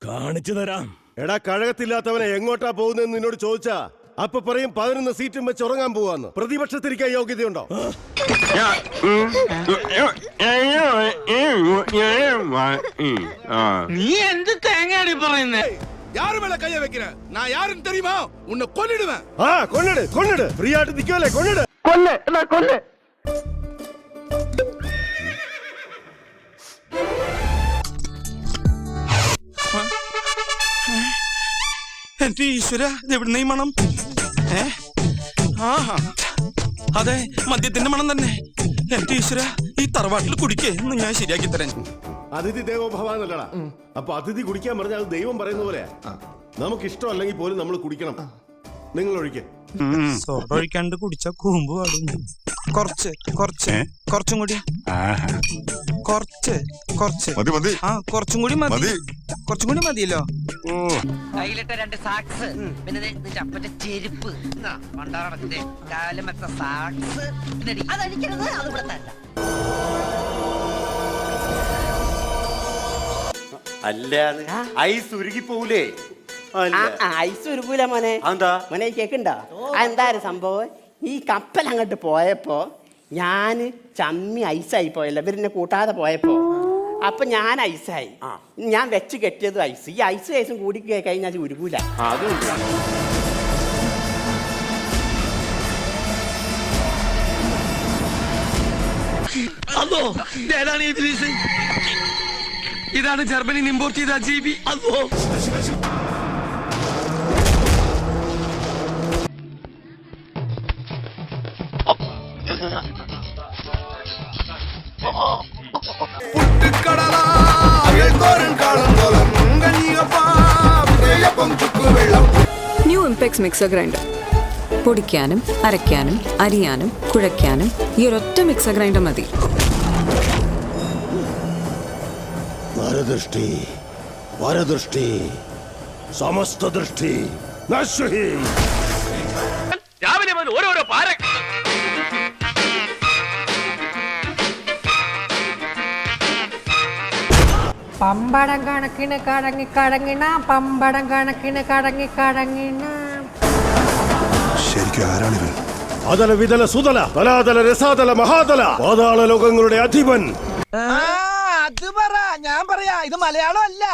കാണിച്ചു തരാം. എടാ കഴകത്തില്ലാത്തവനെ എങ്ങോട്ടാ പോകുന്നതെന്ന് നിന്നോട് ചോദിച്ചാ അപ്പൊ പറയും 11 സീറ്റും വെച്ച് ഉറങ്ങാൻ പോവാന്ന്. പ്രതിപക്ഷത്തിരിക്കാൻ യോഗ്യതയുണ്ടോ? നീ എന്ത് തേങ്ങയാടി പറയുന്നേ? யாரு மேல கைய வைக்கிற? நான் யாருன்னு தெரியுமா? உன்னை கொன்னிடுவேன். കൊന്നിട് ഫ്രീ ആയിട്ട് നിൽക്കുവല്ലേ, കൊന്നിട്. കൊല്ല്. എന്റെ ഈശ്വര, ഇതെവിടുന്ന ഈ മണം? അതെ, മദ്യത്തിന്റെ മണം തന്നെ. എന്റെ ഈശ്വര, ഈ തറവാട്ടിൽ കുടിക്കേ എന്ന് ഞാൻ ശരിയാക്കി തരാൻ. അതിഥി ദേവോഭവ എന്നല്ലടാ. അപ്പൊ അതിഥി കുടിക്കാൻ പറഞ്ഞാൽ അത് ദൈവം പറയുന്ന പോലെയാ. നമുക്ക് ഇഷ്ടമല്ലെങ്കിൽ പോലും നമ്മൾ കുടിക്കണം. നിങ്ങൾ ഒഴിക്കേ. ഒഴിക്കാണ്ട് കുടിച്ച കൂമ്പ് പാടും. കുറച്ചും കൂടി. കുറച്ചും കൂടി മതി. കുറച്ചും കൂടി മതിയല്ലോ. കയ്യിലിട്ട 2 സാക്സ്, പിന്നെ ചപ്പറ്റ ചെരുപ്പ്, പണ്ടാറടത്തിന്റെ കാലമറ്റ സാക്സ്. അതടിക്കരുത്, അത് ഇവിടെ തന്നെ. അല്ല, ഐസ് ഉരുകി പോകൂലേ? ഐസ് ഉരുകൂല മോനെ. മോനെ കേക്കണ്ട, എന്താ സംഭവം? ഈ കപ്പൽ അങ്ങോട്ട് പോയപ്പോ ഞാൻ ചമ്മി ഐസായി പോയല്ലോ, ഇവരെന്നെ കൂട്ടാതെ പോയപ്പോ. അപ്പൊ ഞാൻ ഐസായി. ഞാൻ വെച്ച് കെട്ടിയത് ഐസ്. ഈ ഐസും കൂടി കഴിഞ്ഞാൽ ഉരുകൂല. അതോ ഏതാണ് ഇദ്രീസ്? ഇതാണ് ജർമ്മനി ഇമ്പോർട്ട് ചെയ്ത ജീവി. അതോ ന്യൂ ഇംപെക്സ് മിക്സർ ഗ്രൈൻഡർ. പൊടിക്കാനും അരയ്ക്കാനും അരിയാനും കുഴയ്ക്കാനും ഈ ഒരൊറ്റ മിക്സർ ഗ്രൈൻഡർ മതി. വരദൃഷ്ടി സമസ്ത ദൃഷ്ടി നശ്വഹി. രാവിലെ മുതൽ ഓരോരോ പാര. പമ്പടം കണക്കിന് കടങ്ങിക്കടങ്ങിണ, പമ്പടം കണക്കിന് കടങ്ങിക്കടങ്ങിണ. ശരിക്കും ആരാണിവൻ? അതല വിതല സുതല തലാതല രസാതല മഹാതല പാതാള ലോകങ്ങളുടെ അധിപൻ. അത് പറ, ഞാൻ പറയാ, ഇത് മലയാളം അല്ല.